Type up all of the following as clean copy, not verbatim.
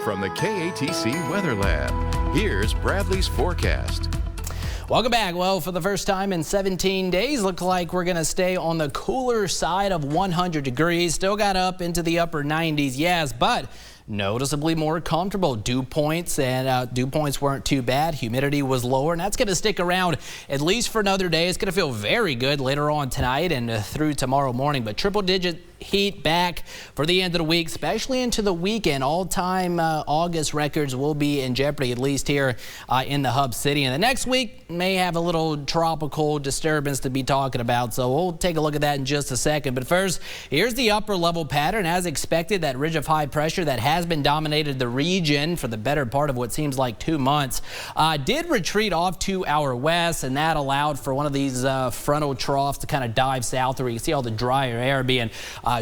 from the KATC Weather Lab, here's Bradley's forecast. Welcome back. Well, for the first time in 17 days, looks like we're going to stay on the cooler side of 100 degrees. Still got up into the upper 90s, yes, but noticeably more comfortable. Dew points weren't too bad. Humidity was lower, and that's going to stick around at least for another day. It's going to feel very good later on tonight and through tomorrow morning, but triple-digit heat back for the end of the week, especially into the weekend. All-time August records will be in jeopardy, at least here in the hub city. And the next week may have a little tropical disturbance to be talking about, so we'll take a look at that in just a second. But first, here's the upper level pattern. As expected, that ridge of high pressure that has been dominated the region for the better part of what seems like 2 months did retreat off to our west, and that allowed for one of these frontal troughs to kind of dive south, where you can see all the drier air being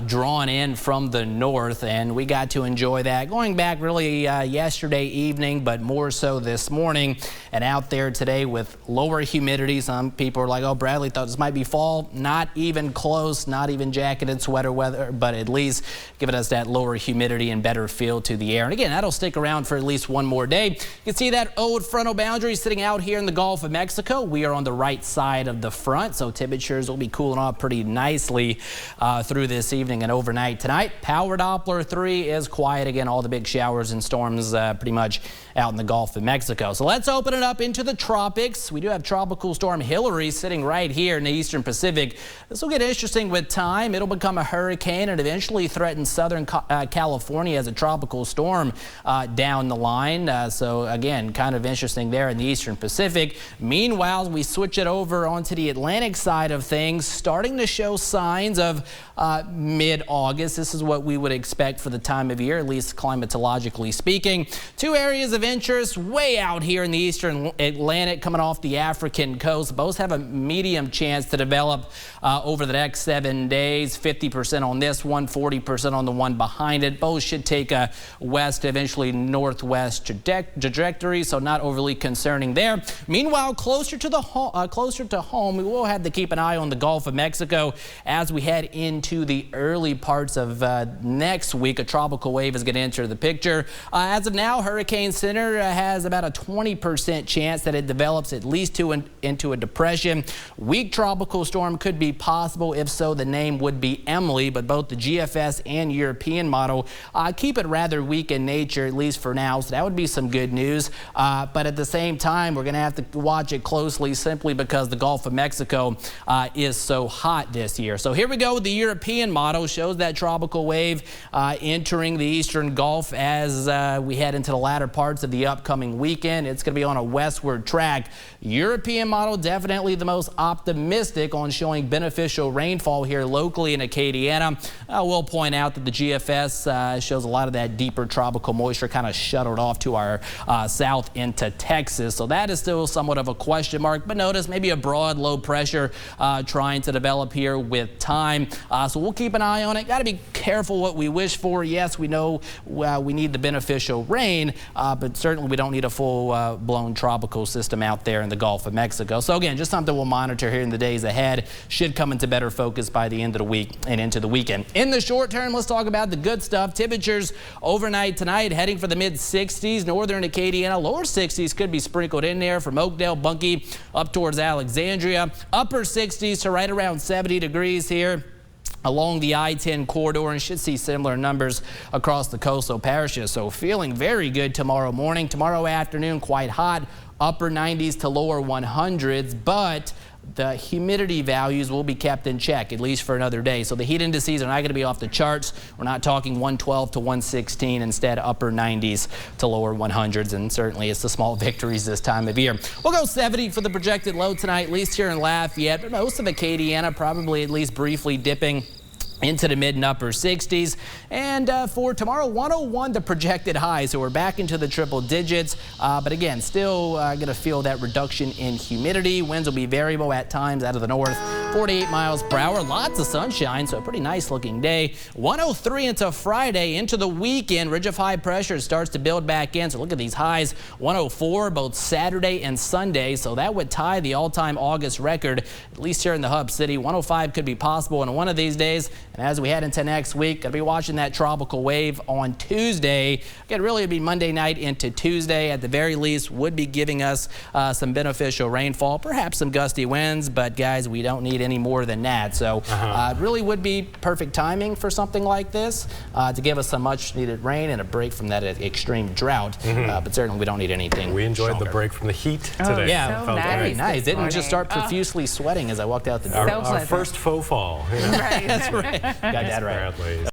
drawn in from the north, and we got to enjoy that going back really yesterday evening, but more so this morning. And out there today with lower humidity, some people are like, oh, Bradley thought this might be fall. Not even close, not even jacketed sweater weather, but at least giving us that lower humidity and better feel to the air. And again, that'll stick around for at least one more day. You can see that old frontal boundary sitting out here in the Gulf of Mexico. We are on the right side of the front, so temperatures will be cooling off pretty nicely through this evening and overnight tonight. Power Doppler 3 is quiet again. All the big showers and storms pretty much out in the Gulf of Mexico. So let's open it up into the tropics. We do have Tropical Storm Hillary sitting right here in the eastern Pacific. This will get interesting with time. It'll become a hurricane and eventually threaten southern California as a tropical storm down the line. So again, kind of interesting there in the eastern Pacific. Meanwhile, we switch it over onto the Atlantic side of things, starting to show signs of mid-August. This is what we would expect for the time of year, at least climatologically speaking. Two areas of interest way out here in the eastern Atlantic coming off the African coast. Both have a medium chance to develop over the next 7 days. 50% on this one, 40% on the one behind it. Both should take a west, eventually northwest trajectory, so not overly concerning there. Meanwhile, closer to home, we will have to keep an eye on the Gulf of Mexico as we head into the early parts of next week. A tropical wave is going to enter the picture. As of now, Hurricane Center has about a 20% chance that it develops at least into a depression. Weak tropical storm could be possible. If so, the name would be Emily, but both the GFS and European model keep it rather weak in nature, at least for now, so that would be some good news. But at the same time, we're going to have to watch it closely simply because the Gulf of Mexico is so hot this year. So here we go with the European model. Shows that tropical wave entering the eastern Gulf as we head into the latter parts of the upcoming weekend. It's going to be on a westward track. European model definitely the most optimistic on showing beneficial rainfall here locally in Acadiana. I will point out that the GFS shows a lot of that deeper tropical moisture kind of shuttled off to our south into Texas. So that is still somewhat of a question mark, but notice maybe a broad low pressure trying to develop here with time. So we'll keep an eye on it. Got to be careful what we wish for. Yes, we know we need the beneficial rain, but certainly we don't need a full-blown tropical system out there in the Gulf of Mexico. So again, just something we'll monitor here in the days ahead. Should come into better focus by the end of the week and into the weekend. In the short term, let's talk about the good stuff. Temperatures overnight tonight heading for the mid-60s. Northern Acadiana, lower 60s could be sprinkled in there from Oakdale, Bunkie up towards Alexandria. Upper 60s to right around 70 degrees here along the I-10 corridor, and should see similar numbers across the coastal parishes. So feeling very good tomorrow morning. Tomorrow afternoon, quite hot, upper 90s to lower 100s, but the humidity values will be kept in check, at least for another day. So the heat indices are not going to be off the charts. We're not talking 112 to 116, instead upper 90s to lower 100s, and certainly it's the small victories this time of year. We'll go 70 for the projected low tonight, at least here in Lafayette, but most of Acadiana probably at least briefly dipping into the mid and upper 60s. And for tomorrow, 101 the projected high, so we're back into the triple digits, but again, still going to feel that reduction in humidity. Winds will be variable at times out of the north, 48 miles per hour. Lots of sunshine, so a pretty nice looking day. 103 into Friday, into the weekend. Ridge of high pressure starts to build back in, so look at these highs. 104 both Saturday and Sunday, so that would tie the all-time August record, at least here in the hub city. 105 could be possible in one of these days. And as we head into next week, going to be watching that tropical wave on Tuesday. Again, really it'd be Monday night into Tuesday. At the very least, would be giving us some beneficial rainfall, perhaps some gusty winds, but guys, we don't need any more than that. So it really would be perfect timing for something like this to give us some much needed rain and a break from that extreme drought. But certainly we don't need anything. We enjoyed stronger. The break from the heat today. Yeah, so very nice. Didn't just start morning. profusely sweating as I walked out the door. So Our first faux fall. Right. That's right. Got that right. Bradley.